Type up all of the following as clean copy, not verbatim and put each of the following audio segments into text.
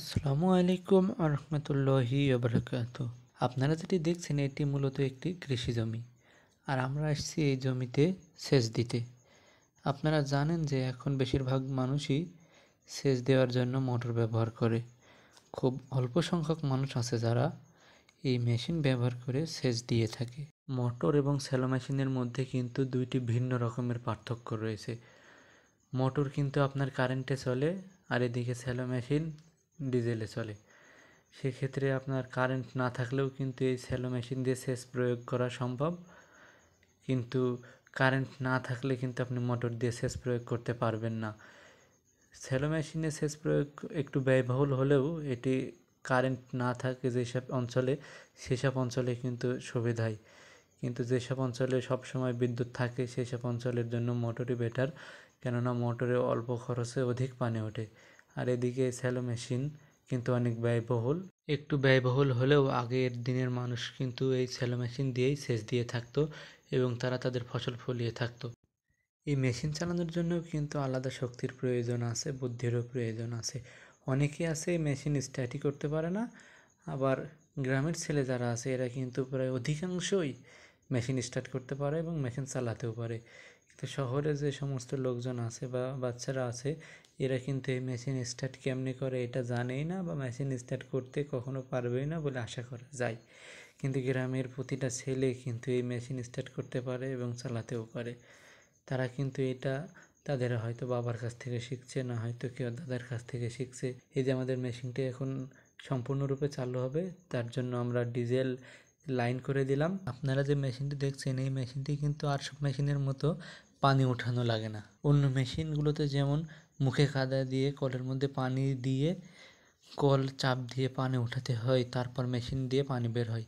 আসসালামু আলাইকুম আরহামতুল্লাহি বারাকাতু। আপনারা যেটি দেখছেন এটি মূলত একটি কৃষি জমি, আর আমরা আসছি এই জমিতে সেচ দিতে। আপনারা জানেন যে এখন বেশিরভাগ মানুষই সেচ দেওয়ার জন্য মোটর ব্যবহার করে। খুব অল্প সংখ্যক মানুষ আছে যারা এই মেশিন ব্যবহার করে সেচ দিয়ে থাকে। মোটর এবং স্যালো মেশিনের মধ্যে কিন্তু দুইটি ভিন্ন রকমের পার্থক্য রয়েছে। মোটর কিন্তু আপনার কারেন্টে চলে, আর এদিকে স্যালো মেশিন ডিজেলে চলে। সেক্ষেত্রে আপনার কারেন্ট না থাকলেও কিন্তু এই স্যালো মেশিন দিয়ে সেচ প্রয়োগ করা সম্ভব, কিন্তু কারেন্ট না থাকলে কিন্তু আপনি মোটর দিয়ে সেচ প্রয়োগ করতে পারবেন না। স্যালো মেশিনে সেচ প্রয়োগ একটু ব্যয়বহুল হলেও এটি কারেন্ট না থাকে যেসব অঞ্চলে, সেসব অঞ্চলে কিন্তু সুবিধাই। কিন্তু যেসব অঞ্চলে সবসময় বিদ্যুৎ থাকে সেসব অঞ্চলের জন্য মোটরই বেটার, কেননা মোটরে অল্প খরচে অধিক পানি ওঠে। আর এদিকে স্যালো মেশিন কিন্তু অনেক ব্যয়বহুল। একটু ব্যয়বহুল হলেও আগের দিনের মানুষ কিন্তু এই স্যালো মেশিন দিয়েই সেচ দিয়ে থাকতো এবং তারা তাদের ফসল ফলিয়ে থাকতো। এই মেশিন চালানোর জন্য কিন্তু আলাদা শক্তির প্রয়োজন আছে, বুদ্ধিরও প্রয়োজন আছে। অনেকে আছে এই মেশিন স্টার্টই করতে পারে না, আবার গ্রামের ছেলে যারা আছে এরা কিন্তু প্রায় অধিকাংশই মেশিন স্টার্ট করতে পারে এবং মেশিন চালাতেও পারে। কিন্তু শহরে যে সমস্ত লোকজন আছে বা বাচ্চারা আছে, এরা কিন্তু এই মেশিন স্টার্ট কেমনি করে এটা জানেই না, বা মেশিন স্টার্ট করতে কখনো পারবেই না বলে আশা করা যায়। কিন্তু গ্রামের প্রতিটা ছেলে কিন্তু এই মেশিন স্টার্ট করতে পারে এবং চালাতেও পারে। তারা কিন্তু এটা তাদের হয়তো বাবার কাছ থেকে শিখছে, না হয়তো কেউ দাদার কাছ থেকে শিখছে। এই যে আমাদের মেশিনটি এখন সম্পূর্ণরূপে চালু হবে, তার জন্য আমরা ডিজেল লাইন করে দিলাম। আপনারা যে মেশিনটি দেখছেন এই মেশিনটি কিন্তু আর সব মেশিনের মতো পানি ওঠানো লাগে না। অন্য মেশিনগুলোতে যেমন মুখে কাদা দিয়ে কলের মধ্যে পানি দিয়ে কল চাপ দিয়ে পানি উঠাতে হয়, তারপর মেশিন দিয়ে পানি বের হয়।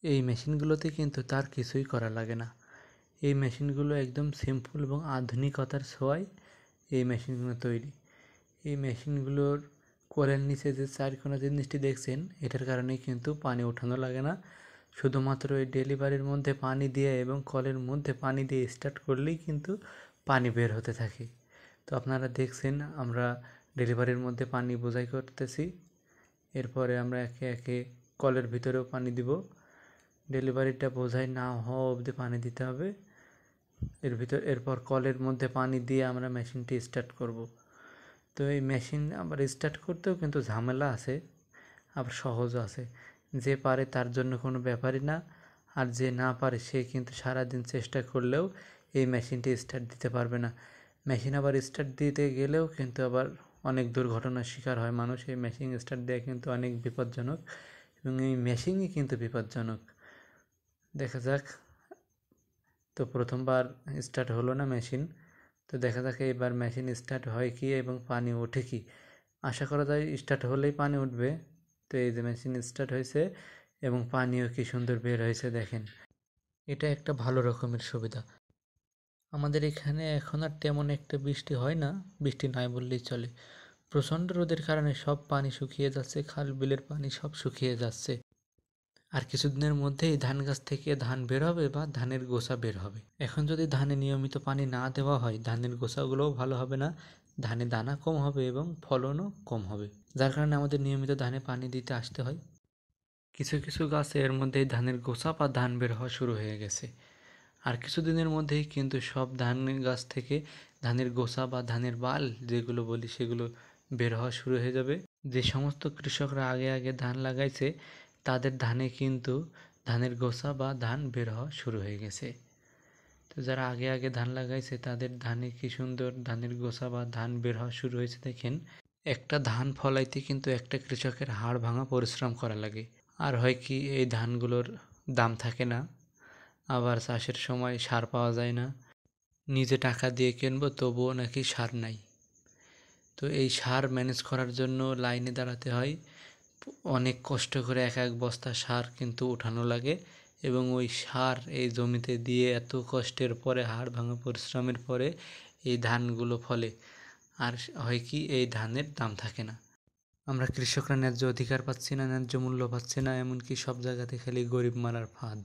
এই মেশিনগুলোতে কিন্তু তার কিছুই করা লাগে না। এই মেশিনগুলো একদম সিম্পল এবং আধুনিকতার ছোঁয়ায় এই মেশিনগুলো তৈরি। এই মেশিনগুলোর কলের নিচে যে চারকোনা জিনিসটি দেখছেন, এটার কারণেই কিন্তু পানি ওঠানো লাগে না। শুধুমাত্র এই ডেলিভারির মধ্যে পানি দিয়ে এবং কলের মধ্যে পানি দিয়ে স্টার্ট করলেই কিন্তু পানি বের হতে থাকে। তো আপনারা দেখছেন আমরা ডেলিভারির মধ্যে পানি বোঝাই করতেছি, এরপরে আমরা একে একে কলের ভিতরেও পানি দিব। ডেলিভারিটা বোঝাই না হওয়া অবধি পানি দিতে হবে। এরপর কলের মধ্যে পানি দিয়ে আমরা মেশিনটি স্টার্ট করব। তো এই মেশিন আবার স্টার্ট করতেও কিন্তু ঝামেলা আছে, আবার সহজও আছে। যে পারে তার জন্য কোনো ব্যাপারই না, আর যে না পারে সে কিন্তু সারাদিন চেষ্টা করলেও এই মেশিনটি স্টার্ট দিতে পারবে না। মেশিন আবার স্টার্ট দিতে গেলেও কিন্তু আবার অনেক দুর্ঘটনার শিকার হয় মানুষ। এই মেশিন স্টার্ট দেওয়া কিন্তু অনেক বিপজ্জনক, এবং এই মেশিনই কিন্তু বিপজ্জনক। দেখা যাক, তো প্রথমবার স্টার্ট হলো না মেশিন, তো দেখা যাক এবার মেশিন স্টার্ট হয় কি এবং পানি ওঠে কি। আশা করা যায় স্টার্ট হলেই পানি উঠবে। তো এই যে মেশিন স্টার্ট হয়েছে এবং পানিও কি সুন্দর বের হয়েছে দেখেন। এটা একটা ভালো রকমের সুবিধা। আমাদের এখানে এখন আর তেমন একটা বৃষ্টি হয় না, বৃষ্টি নাই বললেই চলে। প্রচণ্ড রোদের কারণে সব পানি শুকিয়ে যাচ্ছে, খাল বিলের পানি সব শুকিয়ে যাচ্ছে। আর কিছুদিনের মধ্যেই ধান গাছ থেকে ধান বের হবে বা ধানের গোছা বের হবে। এখন যদি ধানে নিয়মিত পানি না দেওয়া হয়, ধানের গোছাগুলোও ভালো হবে না, ধানে দানা কম হবে এবং ফলনও কম হবে। যার কারণে আমাদের নিয়মিত ধানে পানি দিতে আসতে হয়। কিছু কিছু গাছে এর মধ্যেই ধানের গোছা বা ধান বের হওয়া শুরু হয়ে গেছে। আর কিছুদিনের মধ্যেই কিন্তু সব ধান গাছ থেকে ধানের গোছা বা ধানের বাল যেগুলো বলি সেগুলো বের হওয়া শুরু হয়ে যাবে। যে সমস্ত কৃষকরা আগে আগে ধান লাগাইছে তাদের ধানে কিন্তু ধানের গোছা বা ধান বের হওয়া শুরু হয়ে গেছে। তো যারা আগে আগে ধান লাগাইছে তাদের ধানে কি সুন্দর ধানের গোছা বা ধান বের হওয়া শুরু হয়েছে দেখেন। একটা ধান ফলাইতে কিন্তু একটা কৃষকের হাড় ভাঙা পরিশ্রম করা লাগে। আর হয় কি, এই ধানগুলোর দাম থাকে না, আবার চাষের সময় সার পাওয়া যায় না। নিজে টাকা দিয়ে কিনবো তবুও নাকি সার নাই। তো এই সার ম্যানেজ করার জন্য লাইনে দাঁড়াতে হয়, অনেক কষ্ট করে এক এক বস্তা সার কিন্তু উঠানো লাগে, এবং ওই সার এই জমিতে দিয়ে এত কষ্টের পরে হাড় ভাঙা পরিশ্রমের পরে এই ধানগুলো ফলে। আর হয় কি, এই ধানের দাম থাকে না। আমরা কৃষকরা ন্যায্য অধিকার পাচ্ছি না, ন্যায্য মূল্য পাচ্ছি না, এমনকি সব জায়গাতে খালি গরিব মারার ফাঁদ।